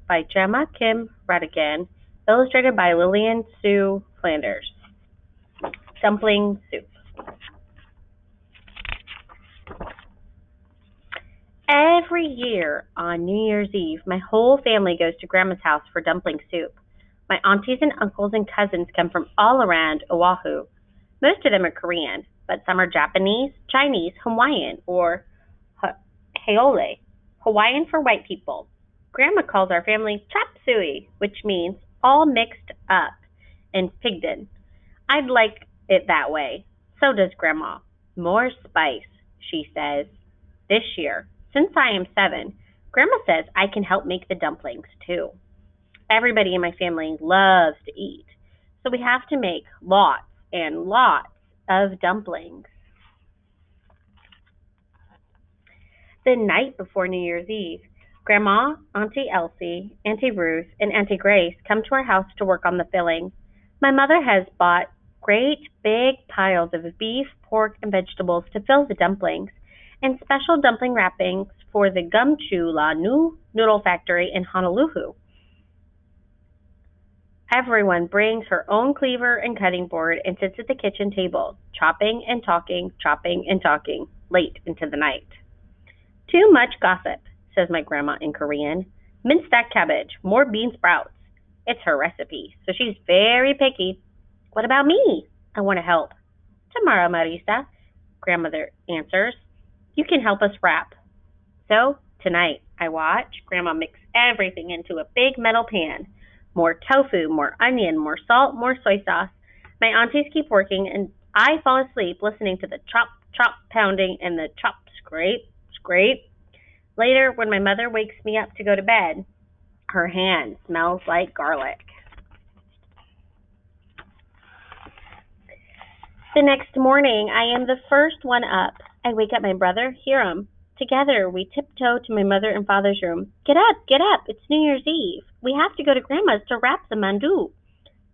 by Gemma Kim Redigan, illustrated by Lillian Sue Flanders. Dumpling Soup. Every year on New Year's Eve, my whole family goes to Grandma's house for dumpling soup. My aunties and uncles and cousins come from all around Oahu. Most of them are Korean, but some are Japanese, Chinese, Hawaiian, or Haole, Hawaiian for white people. Grandma calls our family chop suey, which means all mixed up in Pigden. I'd like it that way. So does Grandma. More spice, she says. This year, since I am 7, Grandma says I can help make the dumplings too. Everybody in my family loves to eat, so we have to make lots and lots of dumplings. The night before New Year's Eve, Grandma, Auntie Elsie, Auntie Ruth, and Auntie Grace come to our house to work on the filling. My mother has bought great big piles of beef, pork, and vegetables to fill the dumplings, and special dumpling wrappings for the Gumchu La Nu Noodle Factory in Honolulu. Everyone brings her own cleaver and cutting board and sits at the kitchen table, chopping and talking, late into the night. Too much gossip, says my grandma in Korean. Mince that cabbage, more bean sprouts. It's her recipe, so she's very picky. What about me? I want to help. Tomorrow, Marisa, grandmother answers. You can help us wrap. So, tonight, I watch Grandma mix everything into a big metal pan. More tofu, more onion, more salt, more soy sauce. My aunties keep working, and I fall asleep listening to the chop, chop pounding and the chop, scrape, scrape. Later, when my mother wakes me up to go to bed, her hand smells like garlic. The next morning, I am the first one up. I wake up my brother, Hiram. Together, we tiptoe to my mother and father's room. Get up, it's New Year's Eve. We have to go to Grandma's to wrap the mandu.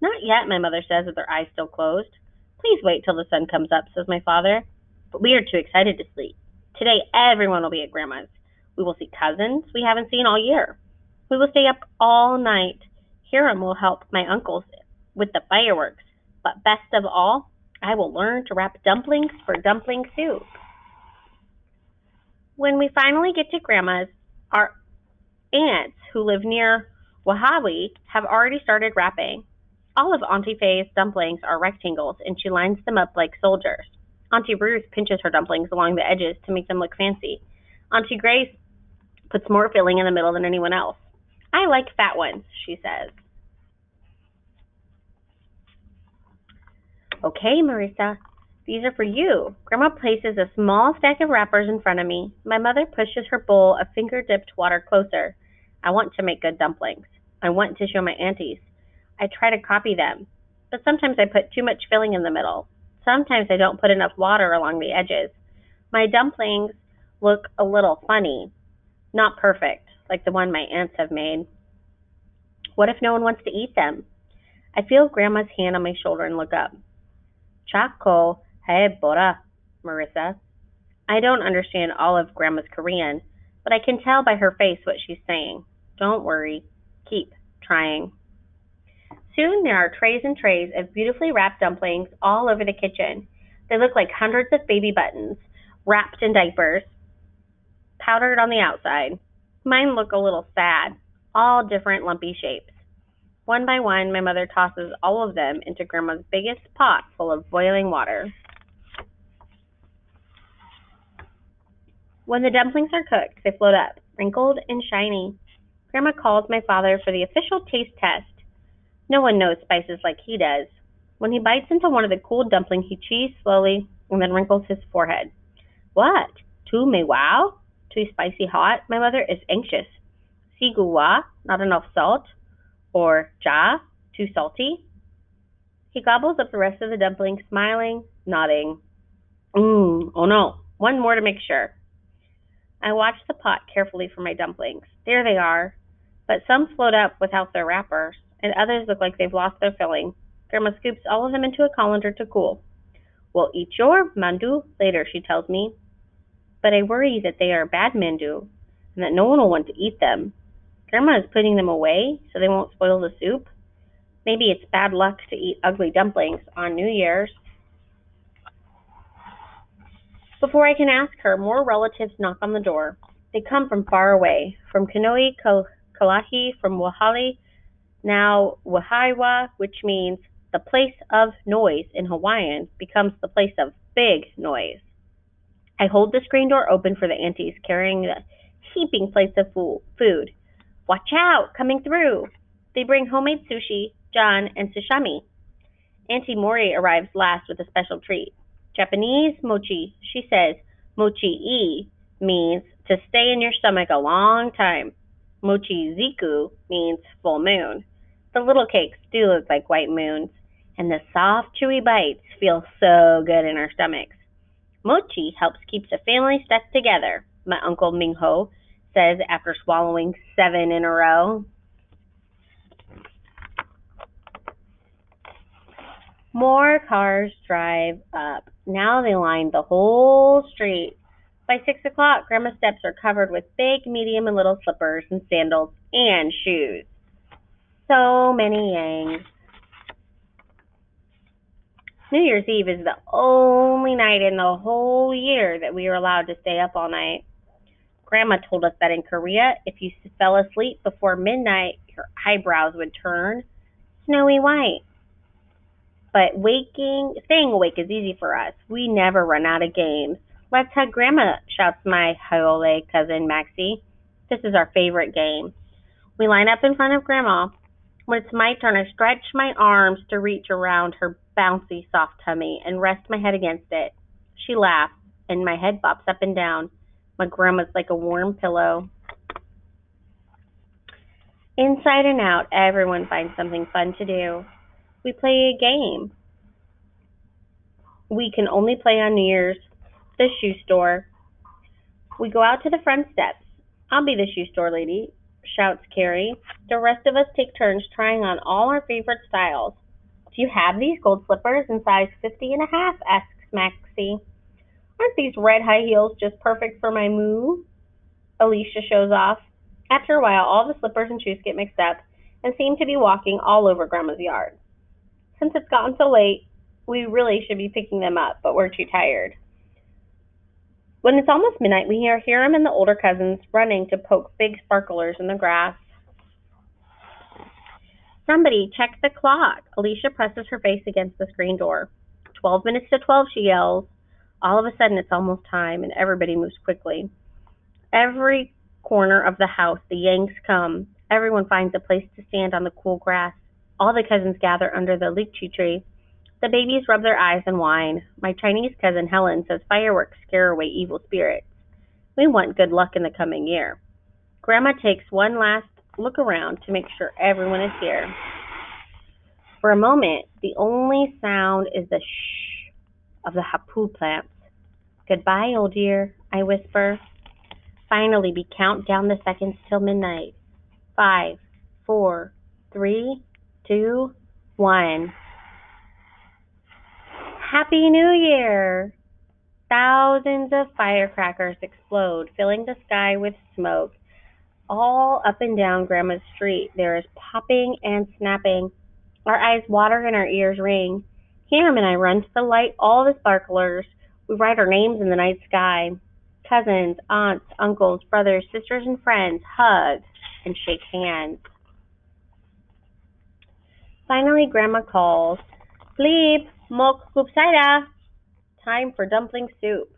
Not yet, my mother says with her eyes still closed. Please wait till the sun comes up, says my father. But we are too excited to sleep. Today, everyone will be at Grandma's. We will see cousins we haven't seen all year. We will stay up all night. Hiram will help my uncles with the fireworks. But best of all, I will learn to wrap dumplings for dumpling soup. When we finally get to Grandma's, our aunts who live near Wahawi have already started wrapping. All of Auntie Faye's dumplings are rectangles, and she lines them up like soldiers. Auntie Ruth pinches her dumplings along the edges to make them look fancy. Auntie Grace puts more filling in the middle than anyone else. I like fat ones, she says. Okay, Marisa, these are for you. Grandma places a small stack of wrappers in front of me. My mother pushes her bowl of finger-dipped water closer. I want to make good dumplings. I want to show my aunties. I try to copy them, but sometimes I put too much filling in the middle. Sometimes I don't put enough water along the edges. My dumplings look a little funny, not perfect, like the one my aunts have made. What if no one wants to eat them? I feel Grandma's hand on my shoulder and look up. Chako, hey, Bora, Marisa. I don't understand all of Grandma's Korean, but I can tell by her face what she's saying. Don't worry. Keep trying. Soon there are trays and trays of beautifully wrapped dumplings all over the kitchen. They look like hundreds of baby buttons, wrapped in diapers, powdered on the outside. Mine look a little sad, all different lumpy shapes. One by one, my mother tosses all of them into Grandma's biggest pot full of boiling water. When the dumplings are cooked, they float up, wrinkled and shiny. Grandma calls my father for the official taste test. No one knows spices like he does. When he bites into one of the cool dumplings, he chews slowly and then wrinkles his forehead. What? Too wow? Too spicy hot? My mother is anxious. Sigu wa? Not enough salt? Or ja? Too salty? He gobbles up the rest of the dumpling, smiling, nodding. Oh no, one more to make sure. I watch the pot carefully for my dumplings. There they are, but some float up without their wrappers, and others look like they've lost their filling. Grandma scoops all of them into a colander to cool. We'll eat your mandu later, she tells me. But I worry that they are bad mandu, and that no one will want to eat them. Grandma is putting them away so they won't spoil the soup. Maybe it's bad luck to eat ugly dumplings on New Year's. Before I can ask her, more relatives knock on the door. They come from far away, from Kanoi, Kalahi, from Wahali, now Wahaiwa, which means the place of noise in Hawaiian becomes the place of big noise. I hold the screen door open for the aunties carrying the heaping plates of food. Watch out, coming through. They bring homemade sushi, John, and sashimi. Auntie Mori arrives last with a special treat. Japanese mochi, she says. Mochi-e means to stay in your stomach a long time. Mochi-ziku means full moon. The little cakes do look like white moons, and the soft, chewy bites feel so good in our stomachs. Mochi helps keep the family stuck together, my Uncle Mingho says after swallowing 7 in a row. More cars drive up. Now they line the whole street. By 6 o'clock, Grandma's steps are covered with big, medium, and little slippers and sandals and shoes. So many yangs. New Year's Eve is the only night in the whole year that we are allowed to stay up all night. Grandma told us that in Korea, if you fell asleep before midnight, your eyebrows would turn snowy white. But staying awake is easy for us. We never run out of games. Let's hug Grandma, shouts my Haole cousin Maxie. This is our favorite game. We line up in front of Grandma. When it's my turn, I stretch my arms to reach around her bouncy, soft tummy and rest my head against it. She laughs, and my head bops up and down. My grandma's like a warm pillow. Inside and out, everyone finds something fun to do. We play a game we can only play on New Year's, the shoe store. We go out to the front steps. I'll be the shoe store lady, shouts Carrie. The rest of us take turns trying on all our favorite styles. Do you have these gold slippers in size 50 and a half? Asks Maxie. Aren't these red high heels just perfect for my moo? Alicia shows off. After a while, all the slippers and shoes get mixed up and seem to be walking all over Grandma's yard. Since it's gotten so late, we really should be picking them up, but we're too tired. When it's almost midnight, we hear Hiram and the older cousins running to poke big sparklers in the grass. Somebody, check the clock. Alicia presses her face against the screen door. 12 minutes to 12, she yells. All of a sudden, it's almost time, and everybody moves quickly. Every corner of the house, the Yanks come. Everyone finds a place to stand on the cool grass. All the cousins gather under the lychee tree. The babies rub their eyes and whine. My Chinese cousin Helen says fireworks scare away evil spirits. We want good luck in the coming year. Grandma takes one last look around to make sure everyone is here. For a moment, the only sound is the shh of the hapu plants. Goodbye, old year, I whisper. Finally, we count down the seconds till midnight. 5, 4, 3, 2, 1. Happy New Year! Thousands of firecrackers explode, filling the sky with smoke. All up and down Grandma's street, there is popping and snapping. Our eyes water and our ears ring. Hiram and I run to the light all the sparklers. We write our names in the night sky. Cousins, aunts, uncles, brothers, sisters, and friends hug and shake hands. Finally, Grandma calls, Sleep, mok kupsaida. Time for dumpling soup.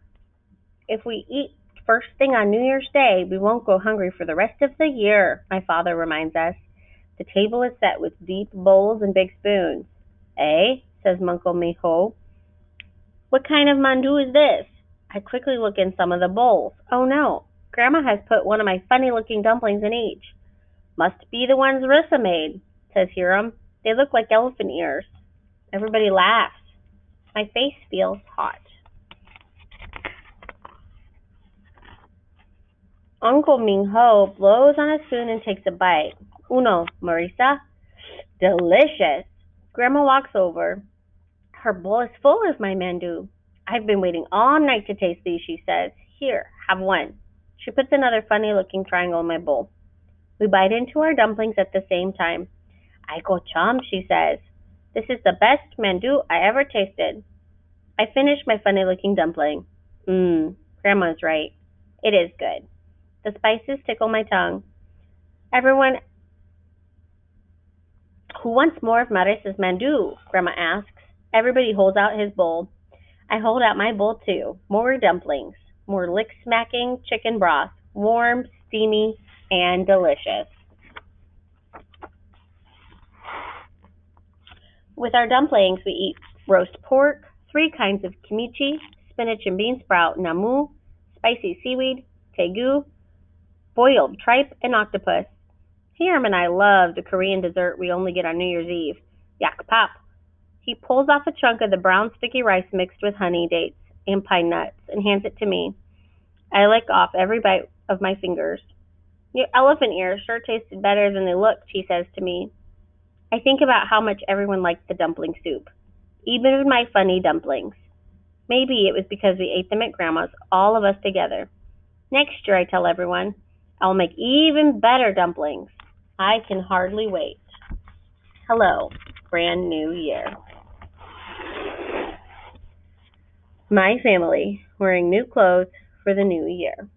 If we eat first thing on New Year's Day, we won't go hungry for the rest of the year, my father reminds us. The table is set with deep bowls and big spoons. Eh? Says Uncle Miho. What kind of mandu is this? I quickly look in some of the bowls. Oh no, Grandma has put one of my funny-looking dumplings in each. Must be the ones Rissa made, says Hiram. They look like elephant ears. Everybody laughs. My face feels hot. Uncle Mingho blows on a spoon and takes a bite. Uno, Marisa. Delicious. Grandma walks over. Her bowl is full of my mandu. I've been waiting all night to taste these, she says. Here, have one. She puts another funny-looking triangle in my bowl. We bite into our dumplings at the same time. Aiko chum, she says. This is the best mandu I ever tasted. I finish my funny-looking dumpling. Grandma's right. It is good. The spices tickle my tongue. Everyone who wants more of Maris's mandu? Grandma asks. Everybody holds out his bowl. I hold out my bowl too. More dumplings. More lick-smacking chicken broth. Warm, steamy, and delicious. With our dumplings, we eat roast pork, 3 kinds of kimchi, spinach and bean sprout namu, spicy seaweed, tegu, boiled tripe, and octopus. Hiram and I love the Korean dessert we only get on New Year's Eve, yak pap. He pulls off a chunk of the brown sticky rice mixed with honey, dates, and pine nuts and hands it to me. I lick off every bite of my fingers. Your elephant ears sure tasted better than they looked, he says to me. I think about how much everyone liked the dumpling soup, even my funny dumplings. Maybe it was because we ate them at Grandma's, all of us together. Next year, I tell everyone, I'll make even better dumplings. I can hardly wait. Hello, brand new year. My family wearing new clothes for the new year.